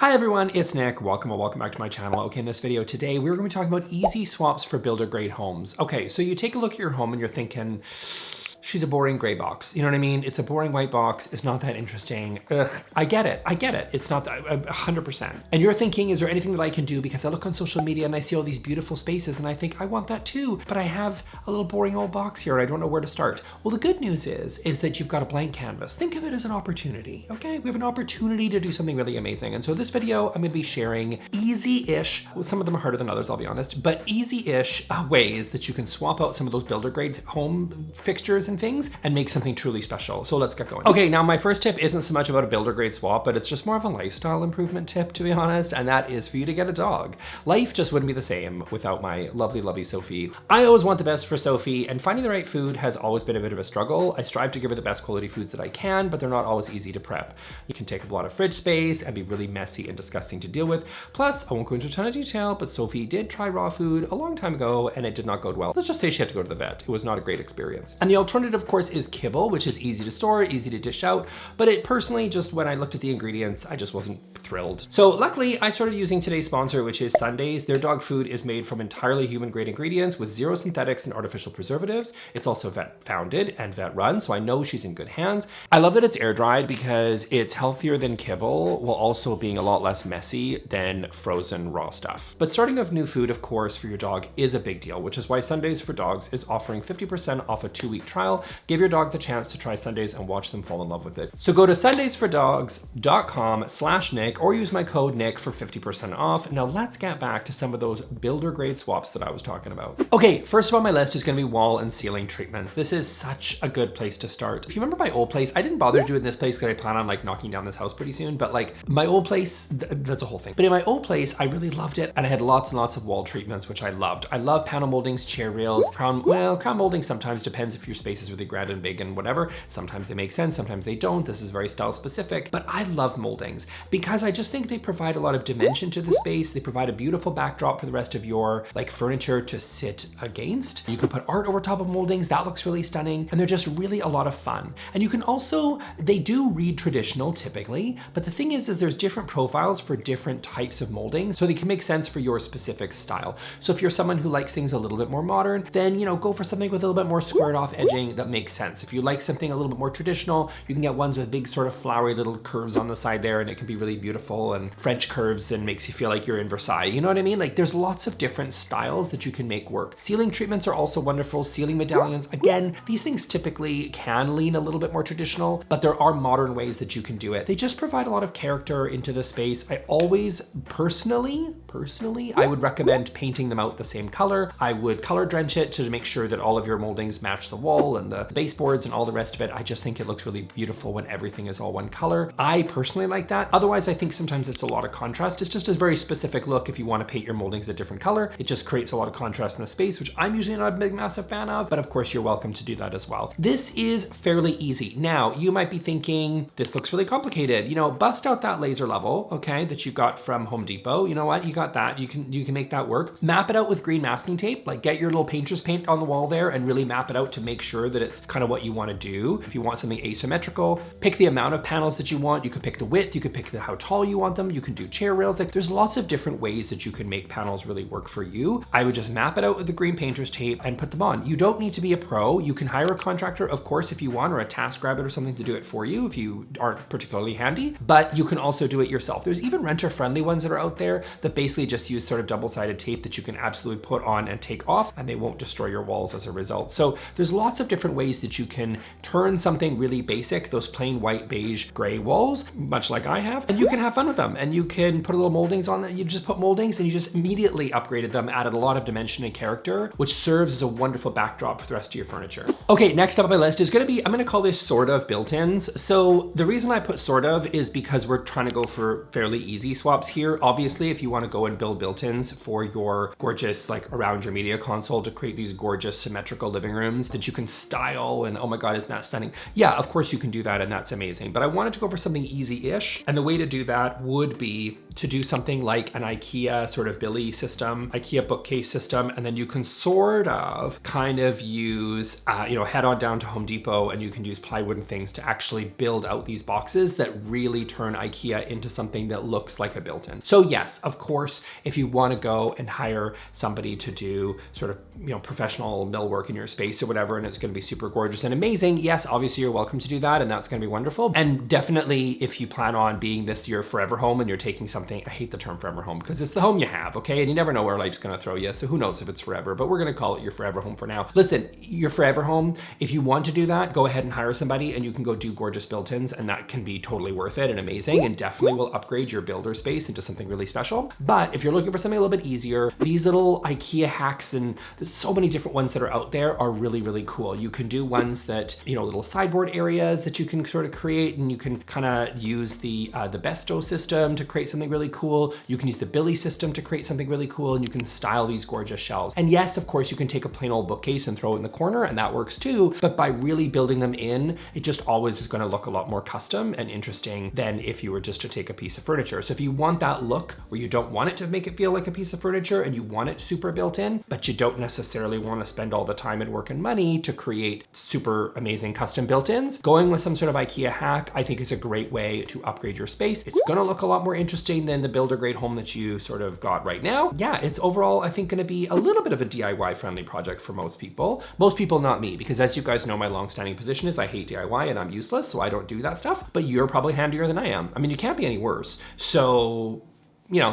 Hi everyone, it's Nick. Welcome back to my channel. Okay, in this video today, we're going to be talking about easy swaps for builder grade homes. Okay, so you take a look at your home and you're thinking, she's a boring gray box. You know what I mean? It's a boring white box. It's not that interesting. Ugh, I get it. It's not that 100%. And you're thinking, is there anything that I can do? Because I look on social media and I see all these beautiful spaces and I think I want that too, but I have a little boring old box here and I don't know where to start. Well, the good news is that you've got a blank canvas. Think of it as an opportunity, okay? We have an opportunity to do something really amazing. And so this video, I'm gonna be sharing easy-ish, well, some of them are harder than others, I'll be honest, but easy-ish ways that you can swap out some of those builder grade home fixtures and things and make something truly special. So let's get going. Okay, now my first tip isn't so much about a builder grade swap, but it's just more of a lifestyle improvement tip, to be honest, and that is for you to get a dog. Life just wouldn't be the same without my lovely, lovely Sophie. I always want the best for Sophie, and finding the right food has always been a bit of a struggle. I strive to give her the best quality foods that I can, but they're not always easy to prep. You can take up a lot of fridge space and be really messy and disgusting to deal with. Plus, I won't go into a ton of detail, but Sophie did try raw food a long time ago and it did not go well. Let's just say she had to go to the vet. It was not a great experience. And the alternative, of course, is kibble, which is easy to store, easy to dish out, but it personally, just when I looked at the ingredients, I just wasn't thrilled. So luckily, I started using today's sponsor, which is Sundays. Their dog food is made from entirely human grade ingredients with zero synthetics and artificial preservatives. It's also vet founded and vet run, so I know she's in good hands. I love that it's air dried because it's healthier than kibble, while also being a lot less messy than frozen raw stuff. But starting with new food, of course, for your dog is a big deal, which is why Sundays for Dogs is offering 50% off a 2-week trial. Give your dog the chance to try Sundays and watch them fall in love with it. So go to sundaysfordogs.com/Nick or use my code Nick for 50% off. Now let's get back to some of those builder grade swaps that I was talking about. Okay, first on my list is gonna be wall and ceiling treatments. This is such a good place to start. If you remember my old place, I didn't bother doing this place because I plan on like knocking down this house pretty soon, but like my old place, that's a whole thing. But in my old place, I really loved it and I had lots and lots of wall treatments, which I loved. I love panel moldings, chair rails, crown molding sometimes depends if your space is really grand and big and whatever. Sometimes they make sense, sometimes they don't. This is very style specific, but I love moldings because I just think they provide a lot of dimension to the space. They provide a beautiful backdrop for the rest of your like furniture to sit against. You can put art over top of moldings. That looks really stunning. And they're just really a lot of fun. And you can also, they do read traditional typically, but the thing is there's different profiles for different types of moldings. So they can make sense for your specific style. So if you're someone who likes things a little bit more modern, then, you know, go for something with a little bit more squared off edging that makes sense. If you like something a little bit more traditional, you can get ones with big sort of flowery little curves on the side there and it can be really beautiful and French curves and makes you feel like you're in Versailles. You know what I mean? Like there's lots of different styles that you can make work. Ceiling treatments are also wonderful. Ceiling medallions, again, these things typically can lean a little bit more traditional, but there are modern ways that you can do it. They just provide a lot of character into the space. I always personally, I would recommend painting them out the same color. I would color drench it to make sure that all of your moldings match the wall and the baseboards and all the rest of it. I just think it looks really beautiful when everything is all one color. I personally like that. Otherwise, I think sometimes it's a lot of contrast. It's just a very specific look if you want to paint your moldings a different color. It just creates a lot of contrast in the space, which I'm usually not a big, massive fan of, but of course you're welcome to do that as well. This is fairly easy. Now, you might be thinking, this looks really complicated. You know, bust out that laser level, okay, that you got from Home Depot. You know what, you got that. You can make that work. Map it out with green masking tape, like get your little painter's paint on the wall there and really map it out to make sure that it's kind of what you want to do. If you want something asymmetrical, pick the amount of panels that you want. You could pick the width, you could pick how tall you want them. You can do chair rails. Like there's lots of different ways that you can make panels really work for you. I would just map it out with the green painter's tape and put them on. You don't need to be a pro. You can hire a contractor, of course, if you want, or a TaskRabbit or something to do it for you if you aren't particularly handy, but you can also do it yourself. There's even renter-friendly ones that are out there that basically just use sort of double-sided tape that you can absolutely put on and take off and they won't destroy your walls as a result. So there's lots of different ways that you can turn something really basic, those plain white, beige, gray walls, much like I have, and you can have fun with them. And you can put a little moldings on them. You just put moldings and you just immediately upgraded them, added a lot of dimension and character, which serves as a wonderful backdrop for the rest of your furniture. Okay, next up on my list is gonna be, I'm gonna call this sort of built-ins. So the reason I put sort of is because we're trying to go for fairly easy swaps here. Obviously, if you wanna go and build built-ins for your gorgeous, like around your media console to create these gorgeous symmetrical living rooms that you can style and oh my God, isn't that stunning? Yeah, of course you can do that and that's amazing. But I wanted to go for something easy-ish. And the way to do that would be to do something like an IKEA sort of Billy system, IKEA bookcase system, and then you can sort of kind of use, head on down to Home Depot and you can use plywood and things to actually build out these boxes that really turn IKEA into something that looks like a built-in. So yes, of course, if you want to go and hire somebody to do sort of, professional millwork in your space or whatever, and it's going to be super gorgeous and amazing, yes, obviously you're welcome to do that and that's going to be wonderful. And definitely if you plan on being this your forever home and you're taking something, I hate the term forever home because it's the home you have, okay? And you never know where life's going to throw you. So who knows if it's forever, but we're going to call it your forever home for now. Listen, your forever home, if you want to do that, go ahead and hire somebody and you can go do gorgeous built-ins and that can be totally worth it and amazing and definitely will upgrade your builder space into something really special. But if you're looking for something a little bit easier, these little IKEA hacks, and there's so many different ones that are out there, are really, really cool. You can do ones that, little sideboard areas that you can sort of create, and you can kind of use the Besto system to create something really cool. You can use the Billy system to create something really cool, and you can style these gorgeous shelves. And yes, of course, you can take a plain old bookcase and throw it in the corner, and that works too. But by really building them in, it just always is going to look a lot more custom and interesting than if you were just to take a piece of furniture. So if you want that look where you don't want it to make it feel like a piece of furniture and you want it super built in, but you don't necessarily want to spend all the time and work and money to create super amazing custom built-ins, going with some sort of IKEA hack, I think is a great way to upgrade your space. It's going to look a lot more interesting than the builder grade home that you sort of got right now. Yeah, it's overall, I think, going to be a little bit of a DIY friendly project for most people. Most people, not me, because as you guys know, my long-standing position is I hate DIY and I'm useless, so I don't do that stuff, but you're probably handier than I am. I mean, you can't be any worse. So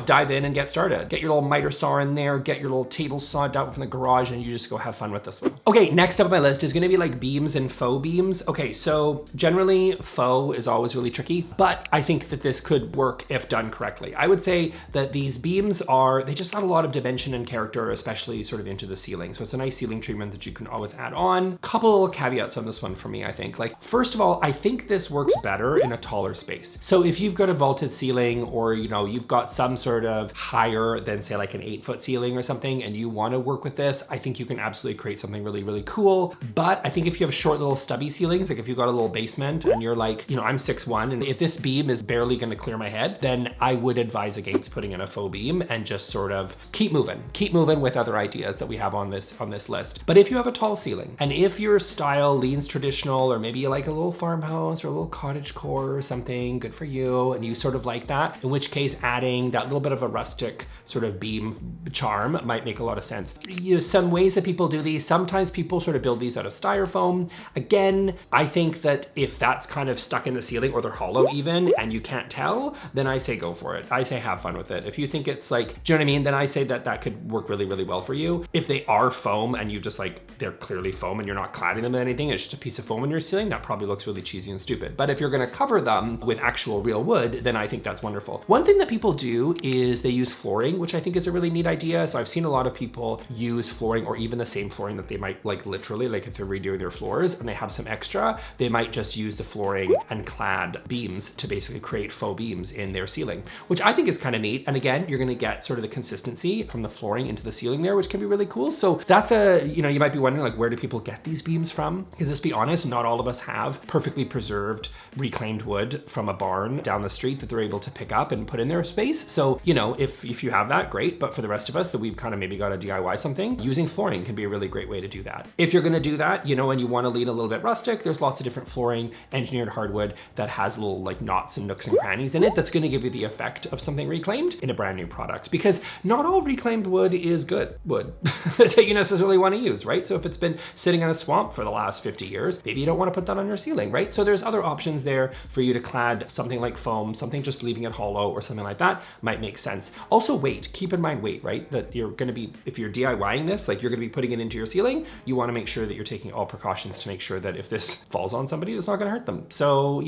dive in and get started. Get your little miter saw in there, get your little table sawed out from the garage, and you just go have fun with this one. Okay, next up on my list is gonna be like beams and faux beams. Okay, so generally faux is always really tricky, but I think that this could work if done correctly. I would say that these beams they just add a lot of dimension and character, especially sort of into the ceiling. So it's a nice ceiling treatment that you can always add on. Couple little caveats on this one for me, I think. Like, first of all, I think this works better in a taller space. So if you've got a vaulted ceiling or, you've got some sort of higher than say like an 8-foot ceiling or something, and you want to work with this, I think you can absolutely create something really, really cool. But I think if you have short little stubby ceilings, like if you've got a little basement and you're like, I'm 6'1", and if this beam is barely going to clear my head, then I would advise against putting in a faux beam and just sort of keep moving with other ideas that we have on this list. But if you have a tall ceiling and if your style leans traditional, or maybe you like a little farmhouse or a little cottage core or something, good for you, and you sort of like that, in which case adding that little bit of a rustic sort of beam charm might make a lot of sense. Some ways that people do these, sometimes people sort of build these out of styrofoam. Again, I think that if that's kind of stuck in the ceiling or they're hollow even and you can't tell, then I say go for it. I say have fun with it. If you think it's like, do you know what I mean? Then I say that could work really, really well for you. If they are foam and you just like, they're clearly foam and you're not cladding them in anything, it's just a piece of foam in your ceiling, that probably looks really cheesy and stupid. But if you're gonna cover them with actual real wood, then I think that's wonderful. One thing that people do is they use flooring, which I think is a really neat idea. So I've seen a lot of people use flooring, or even the same flooring that they might like literally, like if they're redoing their floors and they have some extra, they might just use the flooring and clad beams to basically create faux beams in their ceiling, which I think is kind of neat. And again, you're gonna get sort of the consistency from the flooring into the ceiling there, which can be really cool. So that's you might be wondering like, where do people get these beams from? Because let's be honest, not all of us have perfectly preserved reclaimed wood from a barn down the street that they're able to pick up and put in their space. So, if you have that, great. But for the rest of us that we've kind of maybe got to DIY something, using flooring can be a really great way to do that. If you're going to do that, and you want to lean a little bit rustic, there's lots of different flooring, engineered hardwood that has little like knots and nooks and crannies in it. That's going to give you the effect of something reclaimed in a brand new product, because not all reclaimed wood is good wood that you necessarily want to use, right? So if it's been sitting in a swamp for the last 50 years, maybe you don't want to put that on your ceiling, right? So there's other options there for you to clad something like foam, something just leaving it hollow or something like that might make sense. Also weight, keep in mind weight, right? That you're going to be, if you're DIYing this, like you're going to be putting it into your ceiling, you want to make sure that you're taking all precautions to make sure that if this falls on somebody, it's not going to hurt them. So,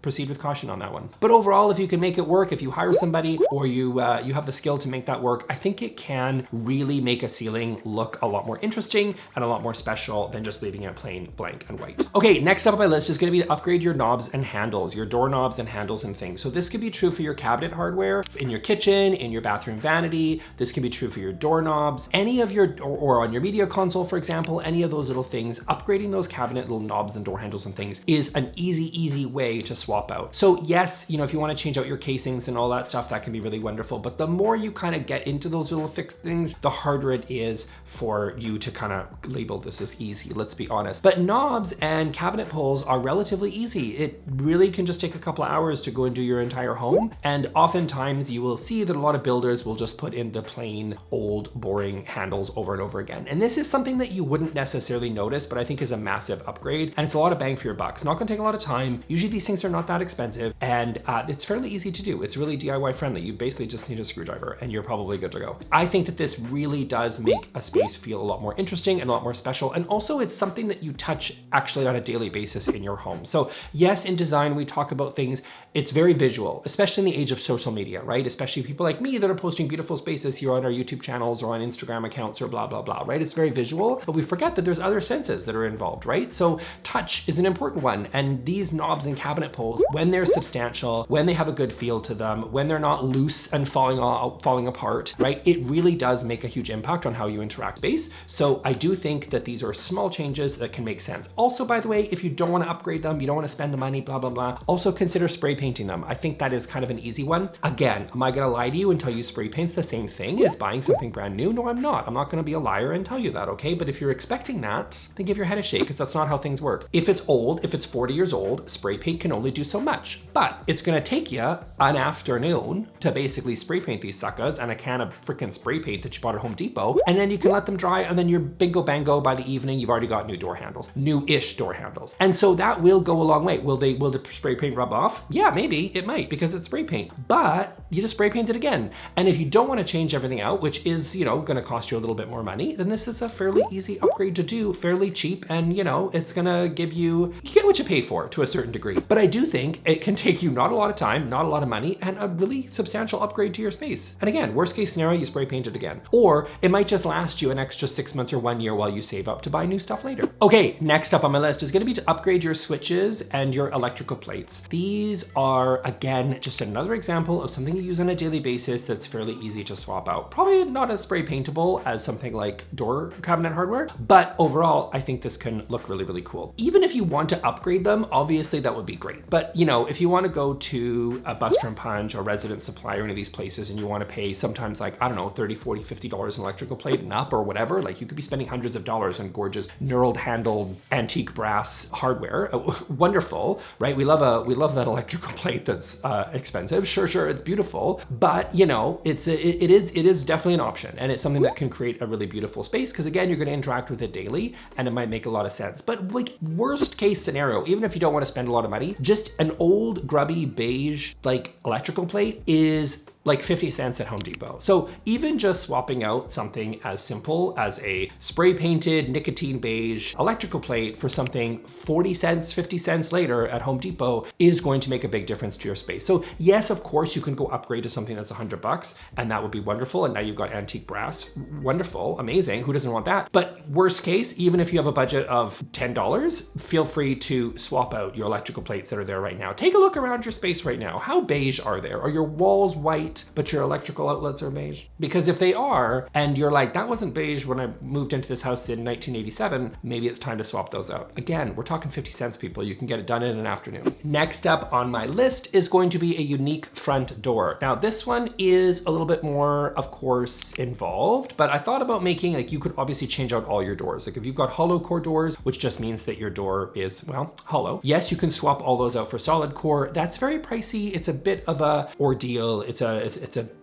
proceed with caution on that one. But overall, if you can make it work, if you hire somebody or you have the skill to make that work, I think it can really make a ceiling look a lot more interesting and a lot more special than just leaving it plain blank and white. Okay, next up on my list is going to be to upgrade your knobs and handles, your doorknobs and handles and things. So this could be true for your cabinet hardware in your kitchen, in your bathroom vanity. This can be true for your doorknobs, any of your, or on your media console, for example, any of those little things. Upgrading those cabinet little knobs and door handles and things is an easy way to swap out. So yes, you know, if you want to change out your casings and all that stuff, that can be really wonderful. But the more you kind of get into those little fixed things, the harder it is for you to kind of label this as easy, let's be honest. But knobs and cabinet pulls are relatively easy. It really can just take a couple of hours to go and do your entire home. And oftentimes you will see that a lot of builders will just put in the plain old boring handles over and over again. And this is something that you wouldn't necessarily notice, but I think is a massive upgrade. And it's a lot of bang for your buck. It's not gonna take a lot of time. Usually these things are not that expensive, and it's fairly easy to do. It's really DIY friendly. You basically just need a screwdriver and you're probably good to go. I think that this really does make a space feel a lot more interesting and a lot more special. And also it's something that you touch actually on a daily basis in your home. So yes, in design, we talk about things, it's very visual, especially in the age of social media, right? Especially people like me that are posting beautiful spaces here on our YouTube channels or on Instagram accounts or blah, blah, blah, right? It's very visual, but we forget that there's other senses that are involved, right? So touch is an important one. And these knobs and cabinet pulls, when they're substantial, when they have a good feel to them, when they're not loose and falling apart, right? It really does make a huge impact on how you interact space. So I do think that these are small changes that can make sense. Also, by the way, if you don't want to upgrade them, you don't want to spend the money, blah, blah, blah, also consider spray painting them. I think that is kind of an easy one. Again, am I going to lie to you and tell you spray paint's the same thing as buying something brand new? No, I'm not. I'm not going to be a liar and tell you that, okay? But if you're expecting that, then give your head a shake, because that's not how things work. If it's old, if it's 40 years old, spray paint can only do so much. But it's going to take you an afternoon to basically spray paint these suckers and a can of freaking spray paint that you bought at Home Depot, and then you can let them dry, and then you're bingo bango, by the evening you've already got new door handles, new-ish door handles. And so that will go a long way. Will the spray paint rub off? Yeah, maybe it might, because it's spray paint, but you just spray paint it again. And if you don't want to change everything out, which is, you know, going to cost you a little bit more money, then this is a fairly easy upgrade to do, fairly cheap, and you know, it's going to give you get what you pay for to a certain degree. But I do think it can take you not a lot of time, not a lot of money, and a really substantial upgrade to your space. And again, worst case scenario, you spray paint it again. Or it might just last you an extra 6 months or 1 year while you save up to buy new stuff later. Okay, next up on my list is going to be to upgrade your switches and your electrical plates. These are, again, just another example of something you use on a daily basis that's fairly easy to swap out. Probably not as spray paintable as something like door cabinet hardware, but overall, I think this can look really, really cool. Even if you want to upgrade them, obviously that would be great. But you know, if you want to go to a Buster and Punch or Resident Supply or any of these places and you want to pay sometimes like, I don't know, $30, $40, $50 an electrical plate and up or whatever, like you could be spending hundreds of dollars on gorgeous knurled handled antique brass hardware. Wonderful, right? We love that electrical plate that's expensive. Sure, it's beautiful, but you know, it is definitely an option, and it's something that can create a really beautiful space, because again, you're going to interact with it daily and it might make a lot of sense. But like worst case scenario, even if you don't want to spend a lot of money, just an old grubby beige like electrical plate is like 50 cents at Home Depot. So even just swapping out something as simple as a spray painted nicotine beige electrical plate for something 40 cents, 50 cents later at Home Depot is going to make a big difference to your space. So yes, of course, you can go upgrade to something that's $100 and that would be wonderful. And now you've got antique brass, wonderful, amazing. Who doesn't want that? But worst case, even if you have a budget of $10, feel free to swap out your electrical plates that are there right now. Take a look around your space right now. How beige are there? Are your walls white, but your electrical outlets are beige? Because if they are, and you're like, that wasn't beige when I moved into this house in 1987, maybe it's time to swap those out. Again, we're talking 50 cents, people. You can get it done in an afternoon. Next up on my list is going to be a unique front door. Now, this one is a little bit more, of course, involved, but I thought about making, like, you could obviously change out all your doors. Like if you've got hollow core doors, which just means that your door is, well, hollow. Yes, you can swap all those out for solid core. That's very pricey. It's a bit of a ordeal. It's a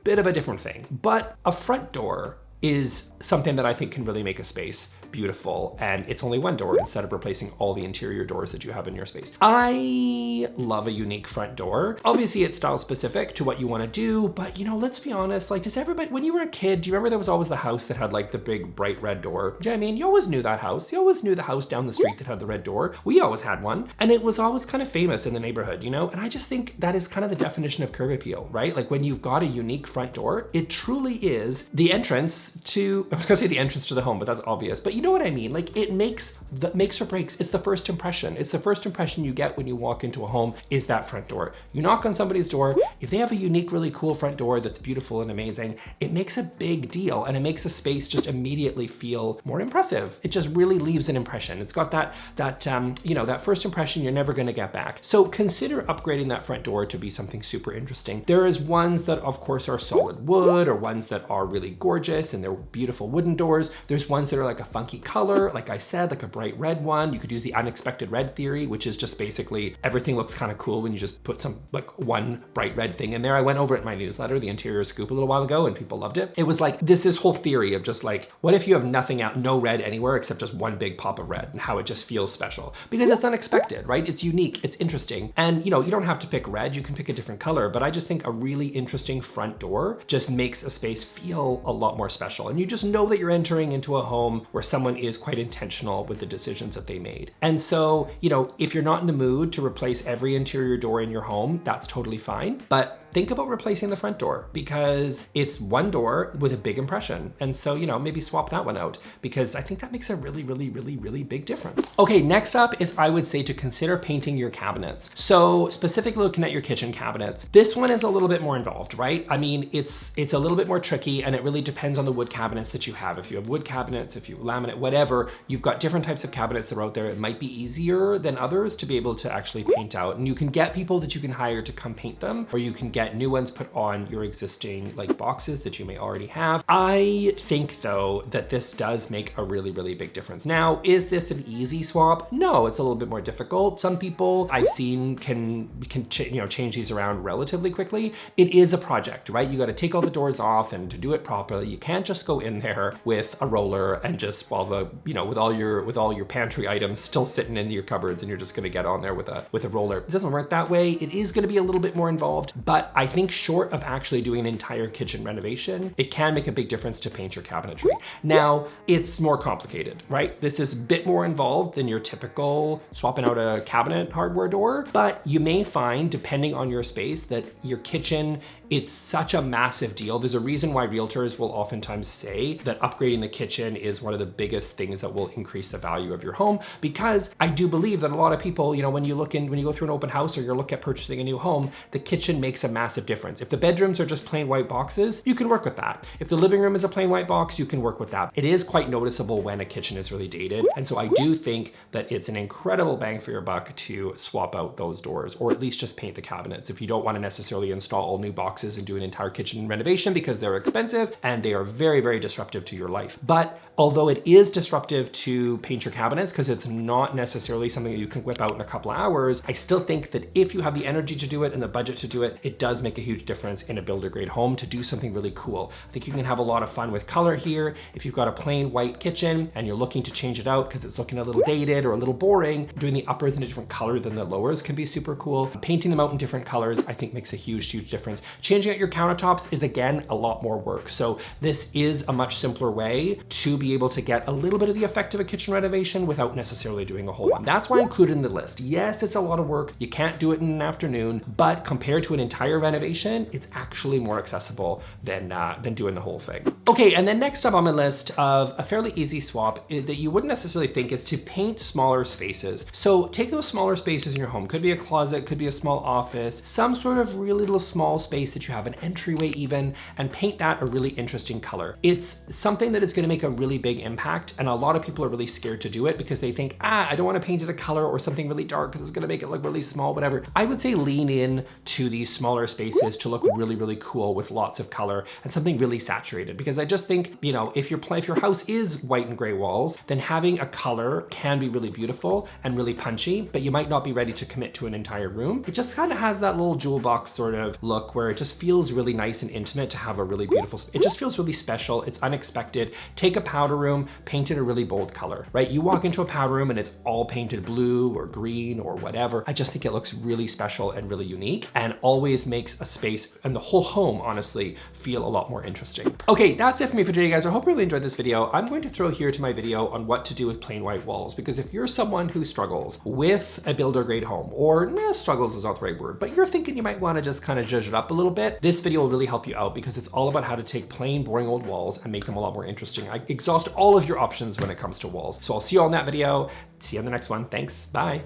bit of a different thing, but a front door is something that I think can really make a space beautiful, and it's only one door instead of replacing all the interior doors that you have in your space. I love a unique front door. Obviously it's style specific to what you want to do, but you know, let's be honest, like, does everybody, when you were a kid, do you remember there was always the house that had like the big bright red door? Do you know what I mean? You always knew that house. You always knew the house down the street that had the red door. We always had one, and it was always kind of famous in the neighborhood, you know? And I just think that is kind of the definition of curb appeal, right? Like when you've got a unique front door, it truly is the entrance to, I was gonna say the entrance to the home, but that's obvious, but even know what I mean? Like it makes or breaks. It's the first impression. It's the first impression you get when you walk into a home is that front door. You knock on somebody's door. If they have a unique, really cool front door that's beautiful and amazing, it makes a big deal and it makes a space just immediately feel more impressive. It just really leaves an impression. It's got that first impression you're never going to get back. So consider upgrading that front door to be something super interesting. There is ones that of course are solid wood or ones that are really gorgeous and they're beautiful wooden doors. There's ones that are like a funky color, like I said, like a bright red one. You could use the unexpected red theory, which is just basically everything looks kind of cool when you just put some like one bright red thing in there. I went over it in my newsletter, The Interior Scoop, a little while ago, and people loved it. It was like this whole theory of just like, what if you have nothing out, no red anywhere except just one big pop of red, and how it just feels special because it's unexpected, right? It's unique, it's interesting. And you don't have to pick red, you can pick a different color, but I just think a really interesting front door just makes a space feel a lot more special. And you just know that you're entering into a home where someone is quite intentional with the decisions that they made. And so, if you're not in the mood to replace every interior door in your home, that's totally fine. But think about replacing the front door because it's one door with a big impression. And so, maybe swap that one out because I think that makes a really, really, really, really big difference. Okay, next up is I would say to consider painting your cabinets. So specifically looking at your kitchen cabinets, this one is a little bit more involved, right? I mean, it's a little bit more tricky and it really depends on the wood cabinets that you have. If you have wood cabinets, if you laminate, whatever, you've got different types of cabinets that are out there. It might be easier than others to be able to actually paint out. And you can get people that you can hire to come paint them, or you can get new ones put on your existing like boxes that you may already have. I think though that this does make a really, really big difference. Now, is this an easy swap? No, it's a little bit more difficult. Some people I've seen can change these around relatively quickly. It is a project, right? You got to take all the doors off, and to do it properly, you can't just go in there with a roller and just with all your pantry items still sitting in your cupboards, and you're just going to get on there with a roller. It doesn't work that way. It is going to be a little bit more involved, but I think short of actually doing an entire kitchen renovation, it can make a big difference to paint your cabinetry. Now, it's more complicated, right? This is a bit more involved than your typical swapping out a cabinet hardware door, but you may find, depending on your space, that your kitchen, it's such a massive deal. There's a reason why realtors will oftentimes say that upgrading the kitchen is one of the biggest things that will increase the value of your home, because I do believe that a lot of people, when you go through an open house or you're looking at purchasing a new home, the kitchen makes a massive difference. If the bedrooms are just plain white boxes, you can work with that. If the living room is a plain white box, you can work with that. It is quite noticeable when a kitchen is really dated. And so I do think that it's an incredible bang for your buck to swap out those doors, or at least just paint the cabinets if you don't want to necessarily install all new boxes and do an entire kitchen renovation, because they're expensive and they are very, very disruptive to your life. But although it is disruptive to paint your cabinets because it's not necessarily something that you can whip out in a couple of hours, I still think that if you have the energy to do it and the budget to do it, it does make a huge difference in a builder grade home to do something really cool. I think you can have a lot of fun with color here. If you've got a plain white kitchen and you're looking to change it out because it's looking a little dated or a little boring, doing the uppers in a different color than the lowers can be super cool. Painting them out in different colors, I think, makes a huge, huge difference. Changing out your countertops is, again, a lot more work. So this is a much simpler way to be able to get a little bit of the effect of a kitchen renovation without necessarily doing a whole one. That's why I included in the list. Yes, it's a lot of work. You can't do it in an afternoon, but compared to an entire renovation, it's actually more accessible than doing the whole thing. Okay, and then next up on my list of a fairly easy swap that you wouldn't necessarily think is to paint smaller spaces. So take those smaller spaces in your home. Could be a closet, could be a small office, some sort of really little small space that you have, an entryway even, and paint that a really interesting color. It's something that is going to make a really big impact, and a lot of people are really scared to do it because they think, I don't want to paint it a color or something really dark because it's going to make it look really small, whatever. I would say lean in to these smaller spaces to look really, really cool with lots of color and something really saturated, because I just think, if your house is white and gray walls, then having a color can be really beautiful and really punchy, but you might not be ready to commit to an entire room. It just kind of has that little jewel box sort of look where it just feels really nice and intimate to have a really beautiful, it just feels really special. It's unexpected. Take a powder room, paint it a really bold color, right? You walk into a powder room and it's all painted blue or green or whatever. I just think it looks really special and really unique, and always makes a space and the whole home, honestly, feel a lot more interesting. Okay, that's it for me for today, guys. I hope you really enjoyed this video. I'm going to throw here to my video on what to do with plain white walls, because if you're someone who struggles with a builder grade home, or struggles is not the right word, but you're thinking you might want to just kind of zhuzh it up a little bit, this video will really help you out, because it's all about how to take plain, boring old walls and make them a lot more interesting. I exhaust all of your options when it comes to walls. So I'll see you all in that video. See you in the next one. Thanks. Bye.